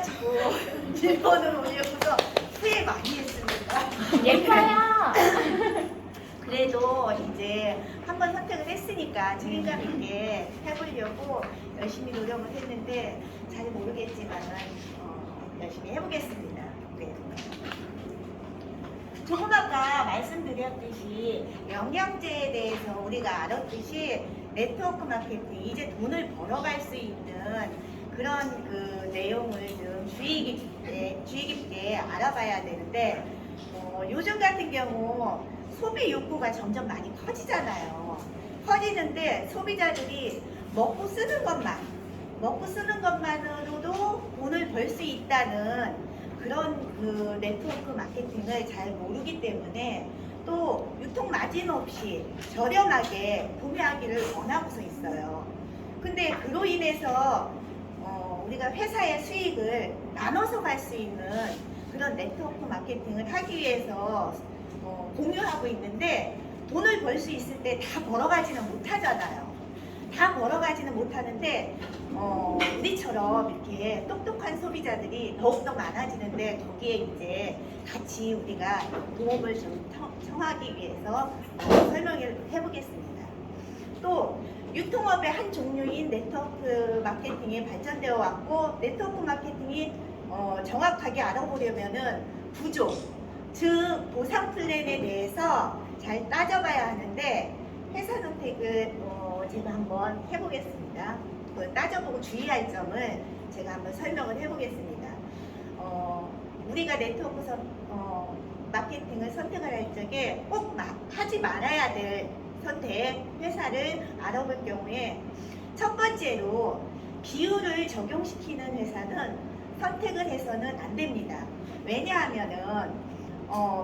해가지고 일본으로 올려서 후회 많이 했습니다. 예뻐요. 그래도 이제 한번 선택을 했으니까 책임감 있게 해보려고 열심히 노력을 했는데 잘 모르겠지만 열심히 해보겠습니다. 네. 조금 아까 말씀드렸듯이 영양제에 대해서 우리가 알았듯이 네트워크 마케팅, 이제 돈을 벌어갈 수 있는 그런 그 내용을 좀 주의 깊게 알아봐야 되는데 요즘 같은 경우 소비 욕구가 점점 많이 커지잖아요. 커지는데 소비자들이 먹고 쓰는 것만으로도 돈을 벌 수 있다는 그런 그 네트워크 마케팅을 잘 모르기 때문에 또 유통 마진 없이 저렴하게 구매하기를 원하고서 있어요. 근데 그로 인해서 우리가 회사의 수익을 나눠서 갈 수 있는 그런 네트워크 마케팅을 하기 위해서 공유하고 있는데 돈을 벌 수 있을 때 다 벌어가지는 못하잖아요. 다 벌어가지는 못하는데 우리처럼 이렇게 똑똑한 소비자들이 더욱더 많아지는데 거기에 이제 같이 우리가 도움을 좀 청하기 위해서 설명을 해보겠습니다. 또 유통업의 한 종류인 네트워크 마케팅이 발전되어 왔고 네트워크 마케팅이 정확하게 알아보려면은 구조, 즉 보상 플랜에 대해서 잘 따져봐야 하는데 회사 선택을 제가 한번 해보겠습니다. 그 따져보고 주의할 점을 제가 한번 설명을 해보겠습니다. 우리가 네트워크 마케팅을 선택을 할 적에 꼭 하지 말아야 될 선택, 회사를 알아볼 경우에 첫 번째로 비율을 적용시키는 회사는 선택을 해서는 안 됩니다. 왜냐하면은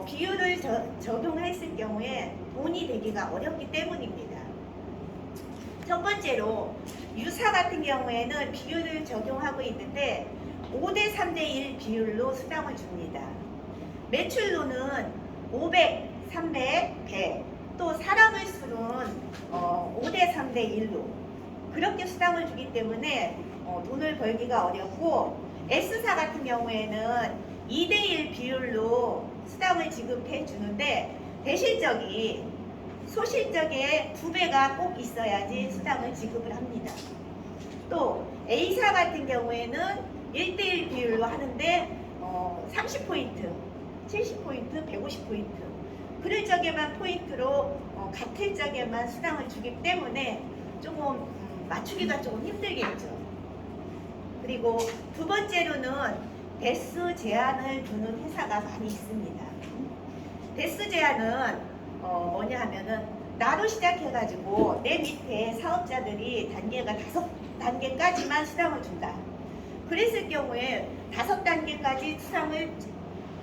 비율을 적용했을 경우에 돈이 되기가 어렵기 때문입니다. 첫 번째로 유사 같은 경우에는 비율을 적용하고 있는데 5대 3대 1 비율로 수당을 줍니다. 매출로는 500, 300, 100, 또 사람의 수는 5대 3대 1로 그렇게 수당을 주기 때문에 돈을 벌기가 어렵고 S사 같은 경우에는 2대 1 비율로 수당을 지급해 주는데 대실적이 소실적의 2배가 꼭 있어야지 수당을 지급을 합니다. 또 A사 같은 경우에는 1대1 비율로 하는데 30포인트, 70포인트, 150포인트 그럴 적에만 포인트로 같을 적에만 수당을 주기 때문에 조금 맞추기가 조금 힘들겠죠. 그리고 두 번째로는 대수 제한을 두는 회사가 많이 있습니다. 대수 제한은 뭐냐 하면은 나로 시작해가지고 내 밑에 사업자들이 단계가 5단계까지만 수당을 준다. 그랬을 경우에 5단계까지 수당을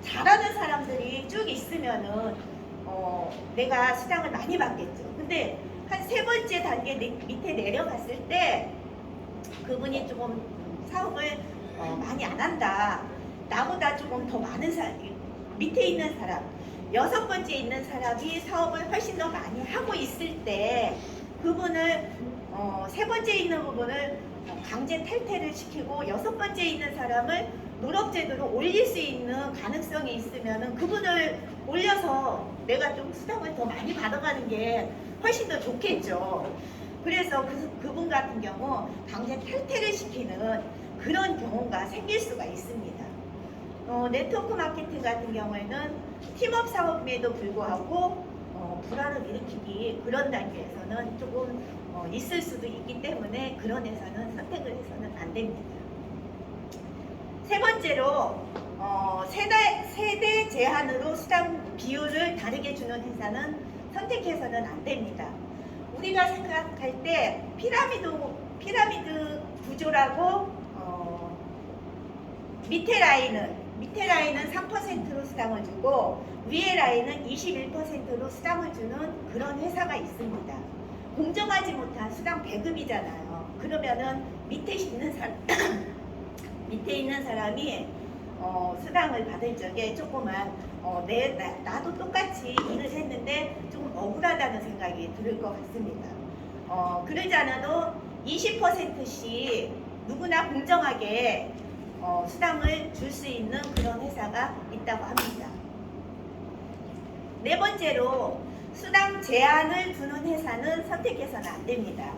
잘하는 사람들이 쭉 있으면은 내가 수당을 많이 받겠죠. 근데 한 3번째 단계 밑에 내려갔을 때 그분이 조금 사업을 많이 안 한다. 나보다 조금 더 많은 사람, 밑에 있는 사람 6번째 있는 사람이 사업을 훨씬 더 많이 하고 있을 때 그분을 3번째 있는 부분을 강제 탈퇴를 시키고 6번째 있는 사람을 노력제도로 올릴 수 있는 가능성이 있으면 그분을 올려서 내가 좀 수당을 더 많이 받아가는 게 훨씬 더 좋겠죠. 그래서 그분 같은 경우 강제 탈퇴를 시키는 그런 경우가 생길 수가 있습니다. 네트워크 마케팅 같은 경우에는 팀업 사업임에도 불구하고 불안을 일으키기 그런 단계에서는 조금 있을 수도 있기 때문에 그런 회사는 선택을 해서는 안 됩니다. 세 번째로 세대 제한으로 수당 비율을 다르게 주는 회사는 선택해서는 안 됩니다. 우리가 생각할 때 피라미드 구조라고 밑에 라인은 3%로 수당을 주고 위에 라인은 21%로 수당을 주는 그런 회사가 있습니다. 공정하지 못한 수당 배급이잖아요. 그러면은 밑에 있는 사람이 수당을 받을 적에 조금만 나도 똑같이 일을 했는데 조금 억울하다는 생각이 들 것 같습니다. 그러지 않아도 20%씩 누구나 공정하게 수당을 줄 수 있는 그런 회사가 있다고 합니다. 네 번째로 수당 제한을 두는 회사는 선택해서는 안 됩니다.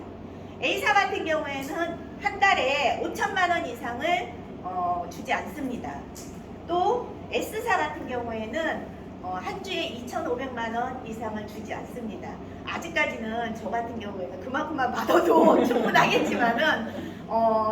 A사 같은 경우에는 한 달에 5천만 원 이상을 주지 않습니다. 또 S사 같은 경우에는 한 주에 2,500만 원 이상을 주지 않습니다. 아직까지는 저 같은 경우에는 그만큼만 받아도 충분하겠지만은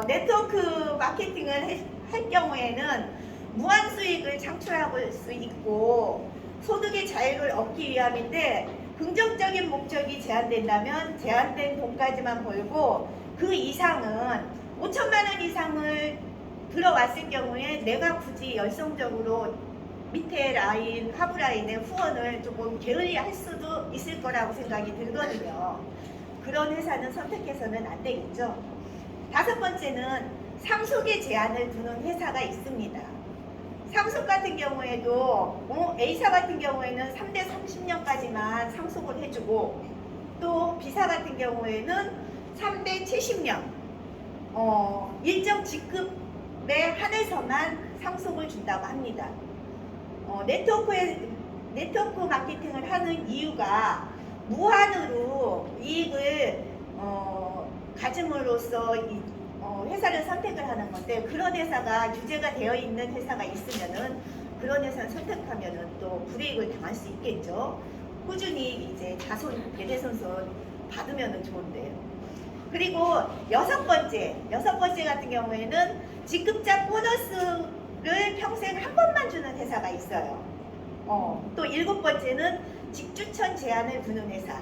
네트워크 마케팅을 할 경우에는 무한 수익을 창출할 수 있고 소득의 자유를 얻기 위함인데 긍정적인 목적이 제한된다면 제한된 돈까지만 벌고 그 이상은 5천만 원 이상을 들어왔을 경우에 내가 굳이 열성적으로 밑에 라인, 하부 라인의 후원을 조금 게을리할 수도 있을 거라고 생각이 들거든요. 그런 회사는 선택해서는 안 되겠죠. 다섯 번째는 상속의 제한을 두는 회사가 있습니다. 상속 같은 경우에도 A사 같은 경우에는 3대 30년까지만 상속을 해주고 또 B사 같은 경우에는 3대 70년 일정 직급에 한해서만 상속을 준다고 합니다. 네트워크 마케팅을 하는 이유가 무한으로 이익을 가짐으로써 회사를 선택을 하는 건데 그런 회사가 규제가 되어 있는 회사가 있으면은 그런 회사를 선택하면은 또 불이익을 당할 수 있겠죠. 꾸준히 이제 자손 대대손손 받으면은 좋은데요. 그리고 여섯 번째 같은 경우에는 직급자 보너스를 평생 한 번만 주는 회사가 있어요. 또 일곱 번째는 직주천 제한을 두는 회사.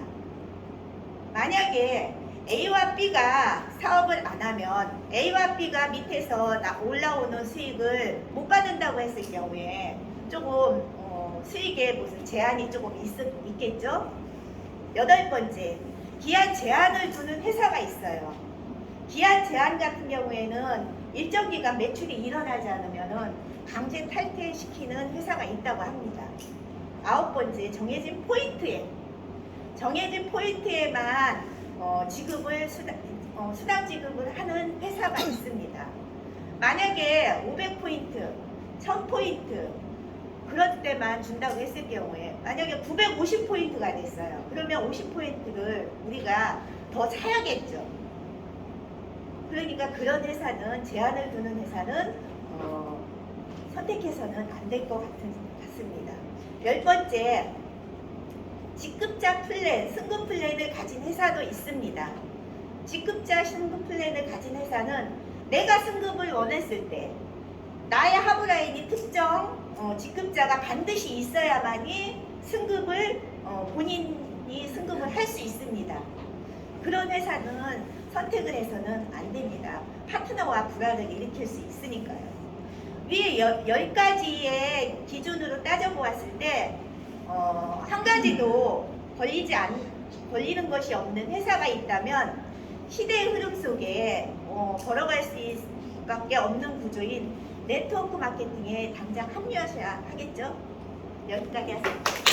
만약에 A와 B가 사업을 안 하면 A와 B가 밑에서 올라오는 수익을 못 받는다고 했을 경우에 조금 수익에 무슨 제한이 조금 있겠죠. 여덟 번째, 기한 제한을 두는 회사가 있어요. 기한 제한 같은 경우에는 일정 기간 매출이 일어나지 않으면 강제 탈퇴시키는 회사가 있다고 합니다. 아홉 번째, 정해진 포인트에만 수당 지급을 하는 회사가 있습니다. 만약에 500포인트, 1000포인트 그럴 때만 준다고 했을 경우에 만약에 950포인트가 됐어요. 그러면 50포인트를 우리가 더 사야겠죠. 그러니까 그런 회사는 제한을 두는 회사는 선택해서는 안 될 것 같습니다. 열 번째, 직급자 플랜, 승급 플랜을 가진 회사도 있습니다. 직급자 승급 플랜을 가진 회사는 내가 승급을 원했을 때 나의 하부라인이 특정 직급자가 반드시 있어야만이 승급을 본인이 승급을 할 수 있습니다. 그런 회사는 선택을 해서는 안 됩니다. 파트너와 불화를 일으킬 수 있으니까요. 위에 10가지의 기준으로 따져보았을 때 한 가지도 걸리는 것이 없는 회사가 있다면 시대의 흐름 속에 걸어갈 수밖에 없는 구조인 네트워크 마케팅에 당장 합류하셔야 하겠죠. 여기까지 하겠습니다.